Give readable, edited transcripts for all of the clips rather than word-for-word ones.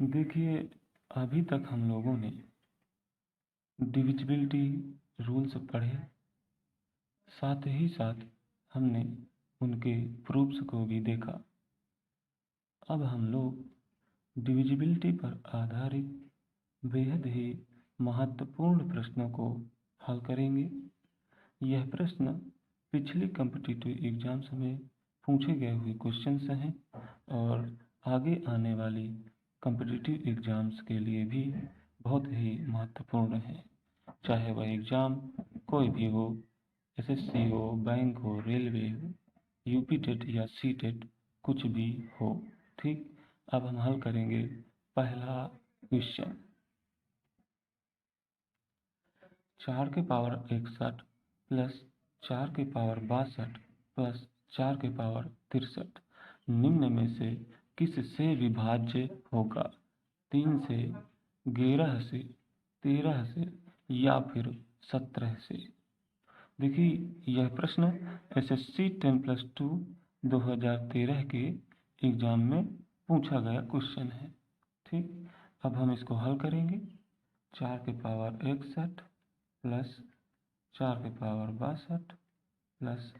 देखिए, अभी तक हम लोगों ने डिविजिबिलिटी रूल्स पढ़े, साथ ही साथ हमने उनके प्रूफ्स को भी देखा। अब हम लोग डिविजिबिलिटी पर आधारित बेहद ही महत्वपूर्ण प्रश्नों को हल करेंगे। यह प्रश्न पिछली कॉम्पिटिटिव एग्जाम्स में पूछे गए हुए क्वेश्चंस हैं और आगे आने वाली कॉम्पिटिटिव एग्जाम्स के लिए भी बहुत ही महत्वपूर्ण है। चाहे वह एग्ज़ाम कोई भी हो, एसएससी हो, बैंक हो, रेलवे हो, यूपी टेट या सी टेट, कुछ भी हो। ठीक, अब हम हल करेंगे पहला क्वेश्चन। 4 के पावर 61 प्लस 4 के पावर 62 प्लस 4 के पावर 63 निम्न में से किससे विभाज्य होगा? 3 से, 11 से, 13 से या फिर 17 से। देखिए, यह प्रश्न एसएससी 10+2 2013 के एग्जाम में पूछा गया क्वेश्चन है। ठीक, अब हम इसको हल करेंगे। 4 के पावर 61 प्लस 4 के पावर 62 प्लस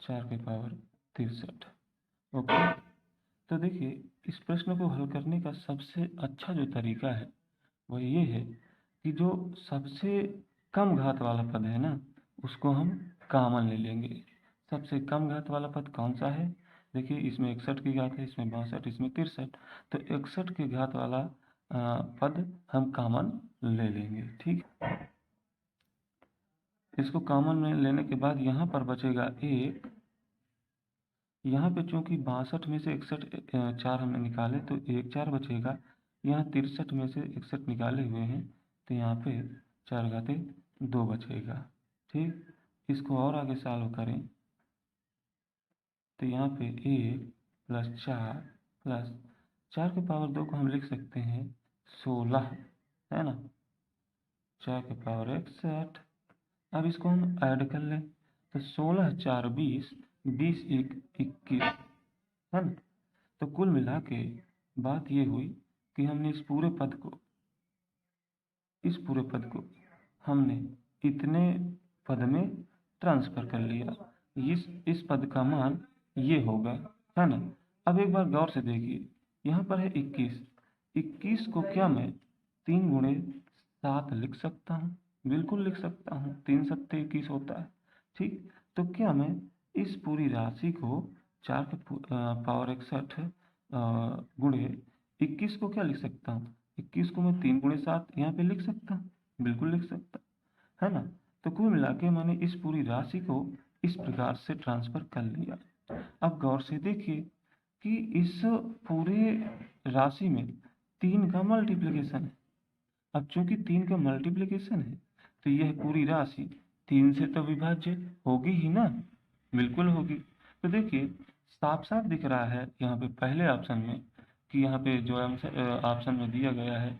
4 के पावर 63। ओके, तो देखिए, इस प्रश्न को हल करने का सबसे अच्छा जो तरीका है वह ये है कि जो सबसे कम घात वाला पद है ना, उसको हम कॉमन ले लेंगे। सबसे कम घात वाला पद कौन सा है? देखिए, इसमें 61 की घात है, इसमें 62, इसमें 63, तो 61 की घात वाला पद हम कॉमन ले लेंगे। ठीक, इसको कॉमन में लेने के बाद यहाँ पर बचेगा 1। यहाँ पे चूंकि 62 में से 61 4 हमने निकाले तो 1 4 बचेगा। यहाँ 63 में से 61 निकाले हुए हैं तो यहाँ पे 4 घाते 2 बचेगा। ठीक, इसको और आगे सॉल्व करें तो यहाँ पे 1 प्लस 4 प्लस 4 के पावर 2 को हम लिख सकते हैं 16, है ना। 4 के पावर 61। अब इसको हम ऐड कर लें तो 16 4 20, 20 1 21, है ना। तो कुल मिला के बात ये हुई कि हमने इस पूरे पद को हमने इतने पद में ट्रांसफर कर लिया। इस पद का मान ये होगा, है ना। अब एक बार गौर से देखिए, यहाँ पर है 21। 21 को क्या मैं 3 गुणे 7 लिख सकता हूँ? बिल्कुल लिख सकता हूँ, 3 सत्ते 21 होता है। ठीक, तो क्या मैं इस पूरी राशि को 4 के पावर 61 गुणे 21 को क्या लिख सकता हूँ? 21 को मैं 3 गुणे 7 यहाँ पे लिख सकता हूँ, बिल्कुल लिख सकता, है ना। तो कुल मिला के मैंने इस पूरी राशि को इस प्रकार से ट्रांसफर कर लिया। अब गौर से देखिए कि इस पूरे राशि में 3 का मल्टीप्लिकेशन है। अब चूंकि 3 का मल्टीप्लिकेशन है तो यह पूरी राशि 3 से तो विभाज्य होगी ही ना, बिल्कुल होगी। तो देखिए, साफ साफ दिख रहा है यहाँ पे पहले ऑप्शन में कि यहाँ पे जो ऑप्शन में दिया गया है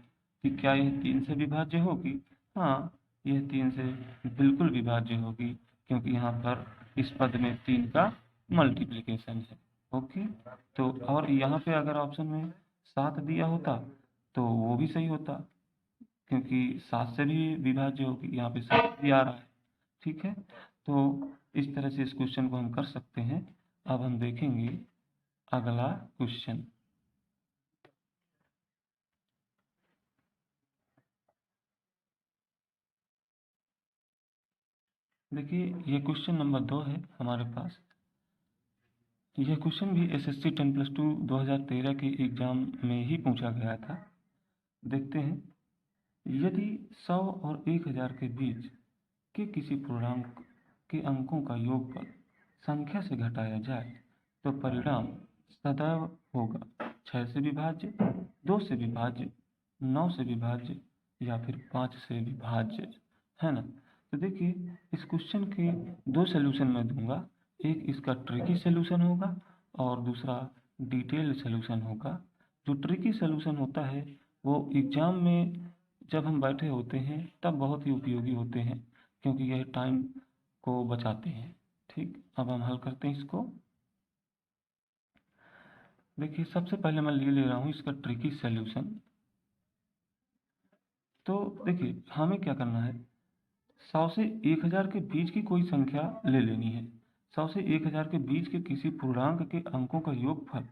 कि क्या यह 3 से विभाज्य होगी। हाँ, यह 3 से बिल्कुल विभाज्य होगी क्योंकि यहाँ पर इस पद में 3 का मल्टीप्लिकेशन है। ओके, तो और यहाँ पे अगर ऑप्शन में 7 दिया होता तो वो भी सही होता क्योंकि 7 से भी विभाज्य होगी, यहाँ पे 7 भी आ रहा है। ठीक है, तो इस तरह से इस क्वेश्चन को हम कर सकते हैं। अब हम देखेंगे अगला क्वेश्चन। देखिए, ये क्वेश्चन नंबर 2 है हमारे पास। यह क्वेश्चन भी एसएससी 10+2 2013 के एग्जाम में ही पूछा गया था। देखते हैं, यदि 100 और 1000 के बीच के किसी पूर्णांक के अंकों का योगफल संख्या से घटाया जाए तो परिणाम सदैव होगा 6 से विभाज्य, 2 से विभाज्य, 9 से विभाज्य या फिर 5 से विभाज्य, है ना। तो देखिए, इस क्वेश्चन के 2 सलूशन मैं दूंगा। एक इसका ट्रिकी सलूशन होगा और दूसरा डिटेल सलूशन होगा। जो ट्रिकी सलूशन होता है वो एग्जाम में जब हम बैठे होते हैं तब बहुत ही उपयोगी होते हैं क्योंकि यह टाइम को बचाते हैं। ठीक, अब हम हल करते हैं इसको। देखिए, सबसे पहले मैं ले रहा हूँ इसका ट्रिकी सॉल्यूशन। तो देखिए हमें क्या करना है, 100 से 1000 के बीच की कोई संख्या ले लेनी है। 100 से 1000 के बीच के किसी पूर्णांक के अंकों का योगफल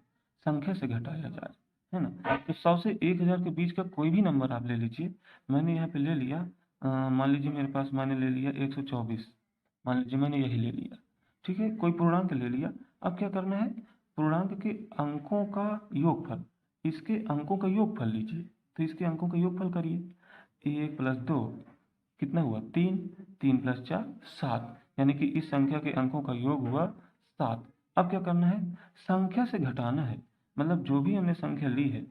संख्या से घटाया जाए, है ना। तो 100 से 1000 के बीच का कोई भी नंबर आप ले लीजिए। मैंने यहाँ पे ले लिया, मान लीजिए मेरे पास मैंने ले लिया 124, मान लीजिए मैंने यही ले लिया, ठीक है, कोई पूर्णांक ले लिया। अब क्या करना है, पूर्णांक के अंकों का योगफल, इसके अंकों का योगफल लीजिए। तो इसके अंकों का योगफल करिए, 1 + 2 कितना हुआ, 3, 3 + 4 7, यानी कि इस संख्या के अंकों का योग हुआ 7। अब क्या करना है, संख्या से घटाना है, मतलब जो भी हमने संख्या ली है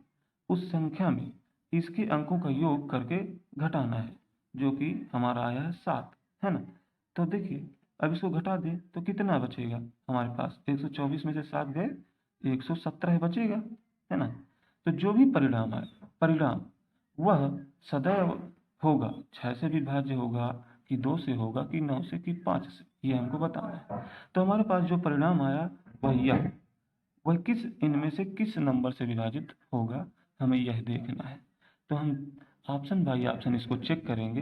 उस संख्या में इसके अंकों का योग करके घटाना है, जो कि हमारा आया है 7, है ना। तो देखिए अब इसको घटा दें तो कितना बचेगा हमारे पास, 124 में से 7 गए, 117 बचेगा, है ना। तो जो भी परिणाम आए, परिणाम वह सदैव होगा 6 से विभाज्य होगा कि 2 से होगा कि 9 से कि 5 से, ये हमको बताना है। तो हमारे पास जो परिणाम आया वह किस इनमें से किस नंबर से विभाजित होगा, हमें यह देखना है। तो हम ऑप्शन बाई ऑप्शन इसको चेक करेंगे।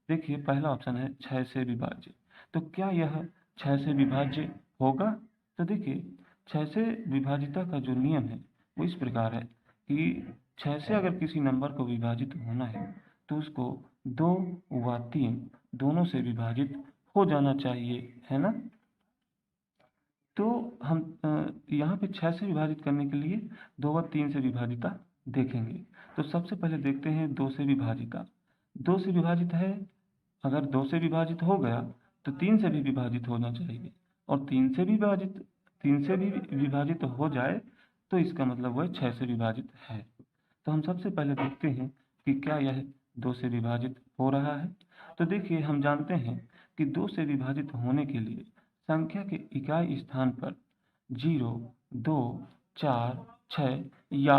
देखिए पहला ऑप्शन है 6 से विभाज्य, तो क्या यह 6 से विभाज्य होगा। तो देखिए 6 से विभाजिता का जो नियम है वो इस प्रकार है कि 6 से अगर किसी नंबर को विभाजित होना है तो उसको 2 व 3 दोनों से विभाजित हो जाना चाहिए, है ना। तो हम यहाँ पे 6 से विभाजित करने के लिए 2 व 3 से विभाजिता देखेंगे। तो सबसे पहले देखते हैं 2 से विभाजिता। 2 से विभाजित है, अगर 2 से विभाजित हो गया तो 3 से भी विभाजित होना चाहिए, और 3 से भी विभाजित हो जाए तो इसका मतलब वह 6 से विभाजित है। तो हम सबसे पहले देखते हैं कि क्या यह 2 से विभाजित हो रहा है। तो देखिए हम जानते हैं कि 2 से विभाजित होने के लिए संख्या के इकाई स्थान पर 0, 2, 4, 6 या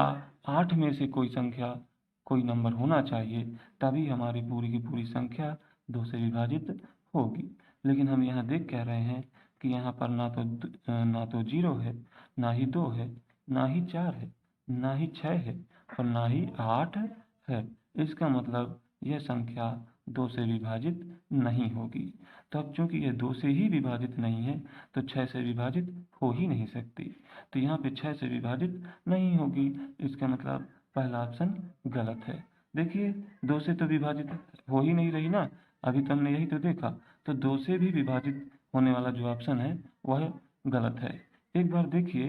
8 में से कोई नंबर होना चाहिए, तभी हमारी पूरी की पूरी संख्या 2 से विभाजित होगी। लेकिन हम यहाँ देख कह रहे हैं कि यहाँ पर ना तो 0 है, ना ही 2 है, ना ही 4 है, ना ही 6 है, और ना ही 8 है। इसका मतलब यह संख्या 2 से विभाजित नहीं होगी। तो अब चूंकि यह 2 से ही विभाजित नहीं है तो 6 से विभाजित हो ही नहीं सकती। तो यहाँ पे 6 से विभाजित नहीं होगी, इसका मतलब पहला ऑप्शन गलत है। देखिए 2 से तो विभाजित हो ही नहीं रही ना, अभी तो हमने यही तो देखा। तो 2 से भी विभाजित होने वाला जो ऑप्शन है वह गलत है। एक बार देखिए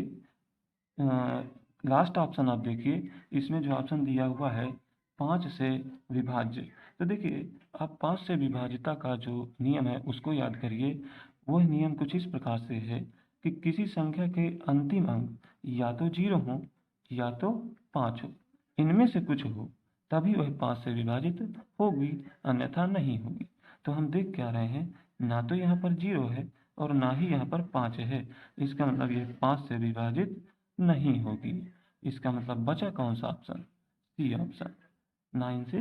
लास्ट ऑप्शन आप देखिए, इसमें जो ऑप्शन दिया हुआ है 5 से विभाज्य। तो देखिए आप 5 से विभाजिता का जो नियम है उसको याद करिए। वह नियम कुछ इस प्रकार से है कि किसी संख्या के अंतिम अंक या तो 0 हो या तो 5 हो, इनमें से कुछ हो, तभी वह 5 से विभाजित होगी, अन्यथा नहीं होगी। तो हम देख क्या रहे हैं, ना तो यहाँ पर 0 है और ना ही यहाँ पर 5 है, इसका मतलब यह 5 से विभाजित नहीं होगी। इसका मतलब बचा कौन सा ऑप्शन, सी ऑप्शन, 9 से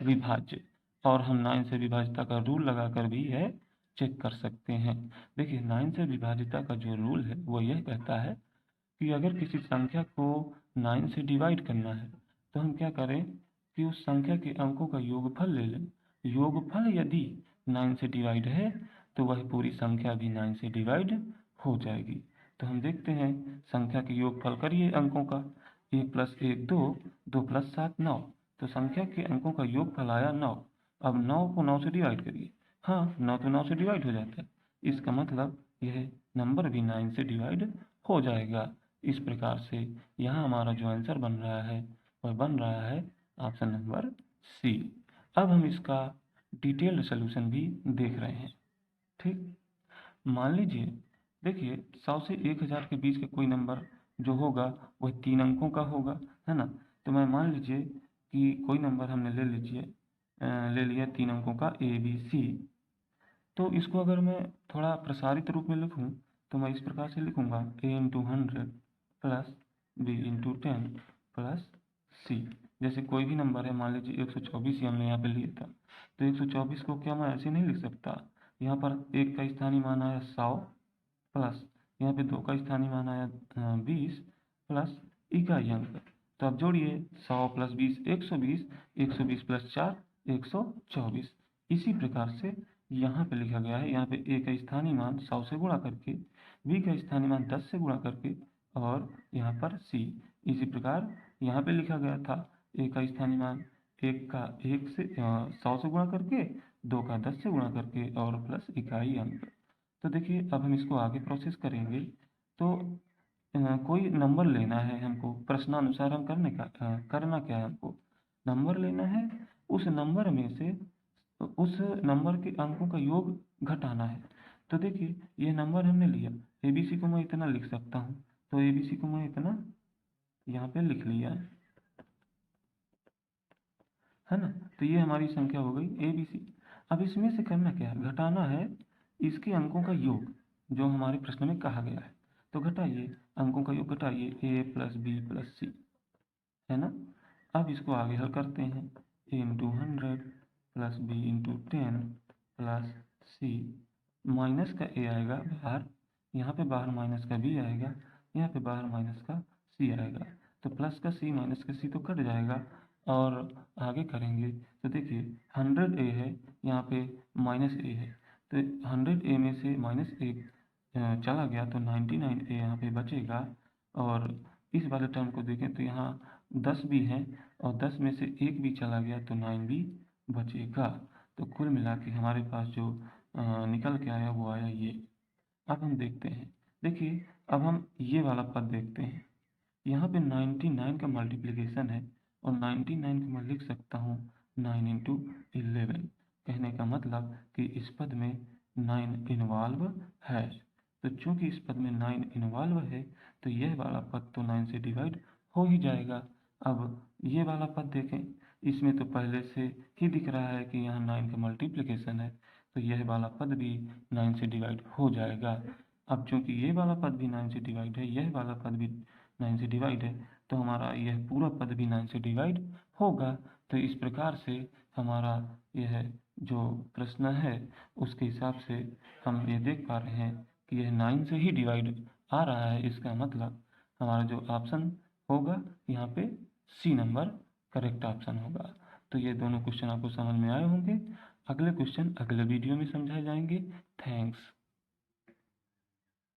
विभाज्य। और हम 9 से विभाजिता का रूल लगाकर भी यह चेक कर सकते हैं। देखिए 9 से विभाजिता का जो रूल है वो यह कहता है कि अगर किसी संख्या को 9 से डिवाइड करना है तो हम क्या करें कि उस संख्या के अंकों का योगफल ले लें। योगफल यदि 9 से डिवाइड है तो वह पूरी संख्या भी 9 से डिवाइड हो जाएगी। तो हम देखते हैं संख्या के योगफल करिए अंकों का, 1 + 1 2, 2 + 7 9। तो संख्या के अंकों का योगफल आया 9। अब 9 को 9 से डिवाइड करिए, हाँ 9 तो 9 से डिवाइड हो जाता है, इसका मतलब यह नंबर भी 9 से डिवाइड हो जाएगा। इस प्रकार से यहाँ हमारा जो आंसर बन रहा है वह बन रहा है ऑप्शन नंबर सी। अब हम इसका डिटेल्ड सोल्यूशन भी देख रहे हैं। ठीक, मान लीजिए देखिए 100 से 1000 के बीच का कोई नंबर जो होगा वह 3 अंकों का होगा, है ना। तो मैं मान लीजिए कि कोई नंबर हमने ले लिया 3 अंकों का ABC। तो इसको अगर मैं थोड़ा प्रसारित रूप में लिखूं तो मैं इस प्रकार से लिखूंगा A × 100 plus B × 10 plus C। जैसे कोई भी नंबर है, मान लीजिए 124 ही हमने यहाँ पे लिया था, तो 124 को क्या मैं ऐसे नहीं लिख सकता, यहाँ पर 1 का स्थानीय मान आया 100 प्लस यहाँ पे 2 का स्थानीय मान आया 20 प्लस इकाई अंक। तो अब जोड़िए 100 + 20 120, 120 + 4 124। इसी प्रकार से यहाँ पे लिखा गया है, यहाँ पे ए का स्थानीय मान 100 से गुणा करके, बी का स्थानीय मान 10 से गुणा करके, और यहाँ पर सी। इसी प्रकार यहाँ पे लिखा गया था ए का स्थानीय मान 1 से 100 से गुणा करके, 2 का 10 से गुणा करके, और प्लस इकाई अंक। तो देखिए अब हम इसको आगे प्रोसेस करेंगे। तो कोई नंबर लेना है हमको, प्रश्नानुसार हम करना क्या है, हमको नंबर लेना है। उस नंबर में से उस नंबर के अंकों का योग घटाना है। तो देखिए ये नंबर हमने लिया, ABC को मैं इतना लिख सकता हूँ, तो ABC को मैं इतना यहाँ पे लिख लिया है ना। तो ये हमारी संख्या हो गई ABC। अब इसमें से करना क्या है, घटाना है इसके अंकों का योग, जो हमारे प्रश्न में कहा गया है। तो घटाइए, अंकों का योग घटाइए, A + B + C, है ना। अब इसको आगे हल करते हैं, A × 100 + B × 10 + C। माइनस का A आएगा बाहर, यहाँ पे बाहर माइनस का B आएगा, यहाँ पे बाहर माइनस का C आएगा। तो प्लस का C माइनस का C तो कट जाएगा, और आगे करेंगे तो देखिए 100A है, यहाँ पे -A है, तो 100A में से -1 चला गया तो 99A यहाँ पे बचेगा। और इस वाले टर्म को देखें तो यहाँ 10 भी है, और 10 में से 1 भी चला गया तो 9 भी बचेगा। तो कुल मिला के हमारे पास जो निकल के आया वो आया ये। अब हम देखते हैं, देखिए अब हम ये वाला पद देखते हैं। यहाँ पे 99 का मल्टीप्लिकेशन है, और 99 को मैं लिख सकता हूँ 9 × 11। कहने का मतलब कि इस पद में 9 इन्वॉल्व है। तो चूंकि इस पद में 9 इन्वॉल्व है, तो यह वाला पद तो 9 से डिवाइड हो ही जाएगा। अब ये वाला पद देखें, इसमें तो पहले से ही दिख रहा है कि यहाँ 9 का मल्टीप्लिकेशन है, तो यह वाला पद भी 9 से डिवाइड हो जाएगा। अब चूंकि ये वाला पद भी 9 से डिवाइड है, यह वाला पद भी 9 से डिवाइड है, तो हमारा यह पूरा पद भी 9 से डिवाइड होगा। तो इस प्रकार से हमारा यह जो प्रश्न है उसके हिसाब से हम ये देख पा रहे हैं कि यह 9 से ही डिवाइड आ रहा है। इसका मतलब हमारा जो ऑप्शन होगा यहाँ पे C नंबर करेक्ट ऑप्शन होगा। तो ये दोनों क्वेश्चन आपको समझ में आए होंगे। अगले क्वेश्चन अगले वीडियो में समझाए जाएंगे। थैंक्स।